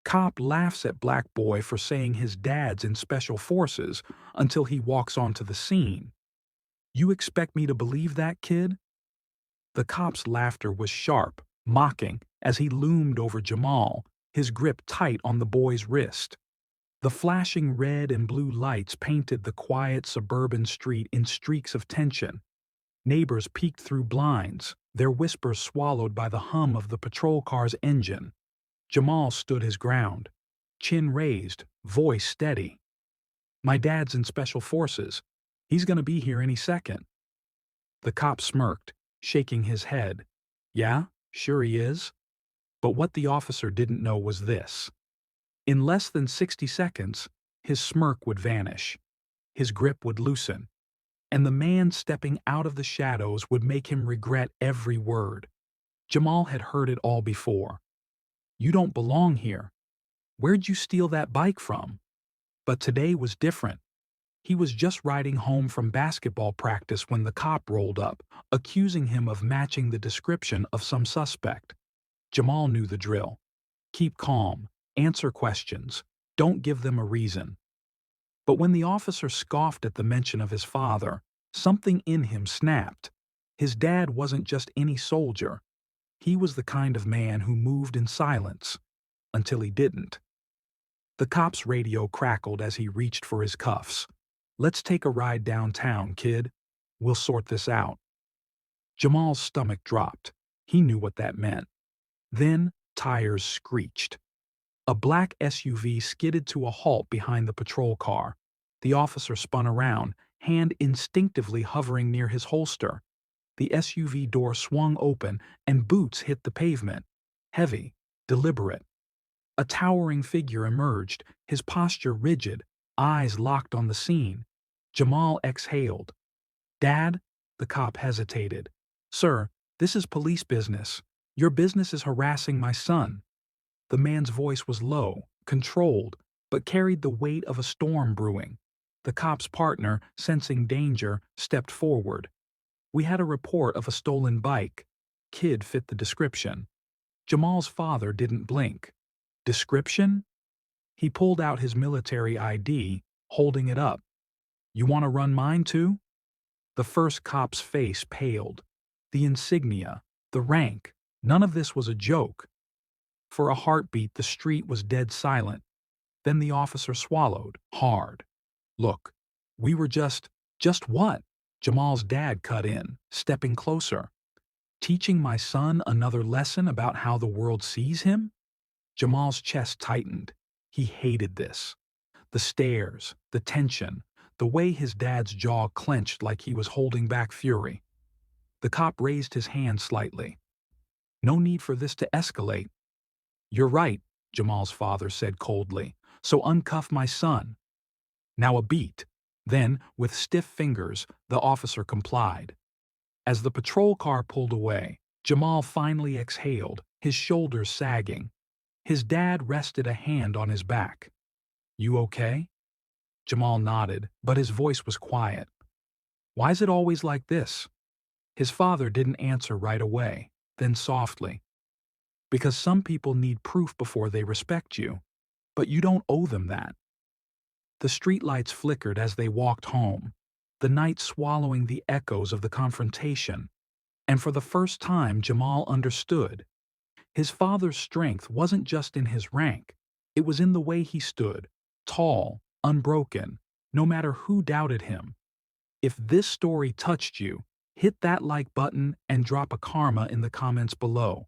Cop laughs at black boy for saying his dad's in special forces until he walks onto the scene. You expect me to believe that, kid? The cop's laughter was sharp, mocking, as he loomed over Jamal, his grip tight on the boy's wrist. The flashing red and blue lights painted the quiet suburban street in streaks of tension. Neighbors peeked through blinds, their whispers swallowed by the hum of the patrol car's engine. Jamal stood his ground, chin raised, voice steady. My dad's in special forces. He's gonna be here any second. The cop smirked, shaking his head. Yeah, sure he is. But what the officer didn't know was this. In less than 60 seconds, his smirk would vanish. His grip would loosen. And the man stepping out of the shadows would make him regret every word. Jamal had heard it all before. You don't belong here. Where'd you steal that bike from? But today was different. He was just riding home from basketball practice when the cop rolled up, accusing him of matching the description of some suspect. Jamal knew the drill. Keep calm, answer questions, don't give them a reason. But when the officer scoffed at the mention of his father, something in him snapped. His dad wasn't just any soldier. He was the kind of man who moved in silence, until he didn't. The cop's radio crackled as he reached for his cuffs. Let's take a ride downtown, kid. We'll sort this out. Jamal's stomach dropped. He knew what that meant. Then, tires screeched. A black SUV skidded to a halt behind the patrol car. The officer spun around, hand instinctively hovering near his holster. The SUV door swung open and boots hit the pavement. Heavy, deliberate. A towering figure emerged, his posture rigid, eyes locked on the scene. Jamal exhaled. Dad? The cop hesitated. Sir, this is police business. Your business is harassing my son. The man's voice was low, controlled, but carried the weight of a storm brewing. The cop's partner, sensing danger, stepped forward. We had a report of a stolen bike. Kid fit the description. Jamal's father didn't blink. Description? He pulled out his military ID, holding it up. You want to run mine too? The first cop's face paled. The insignia, the rank, none of this was a joke. For a heartbeat, the street was dead silent. Then the officer swallowed, hard. Look, we were just what? Jamal's dad cut in, stepping closer. Teaching my son another lesson about how the world sees him? Jamal's chest tightened. He hated this. The stares, the tension, the way his dad's jaw clenched like he was holding back fury. The cop raised his hand slightly. No need for this to escalate. You're right, Jamal's father said coldly, so uncuff my son. Now a beat. Then, with stiff fingers, the officer complied. As the patrol car pulled away, Jamal finally exhaled, his shoulders sagging. His dad rested a hand on his back. You okay? Jamal nodded, but his voice was quiet. Why's it always like this? His father didn't answer right away, then softly. Because some people need proof before they respect you, but you don't owe them that. The streetlights flickered as they walked home, the night swallowing the echoes of the confrontation. And for the first time, Jamal understood. His father's strength wasn't just in his rank, it was in the way he stood, tall, unbroken, no matter who doubted him. If this story touched you, hit that like button and drop a karma in the comments below.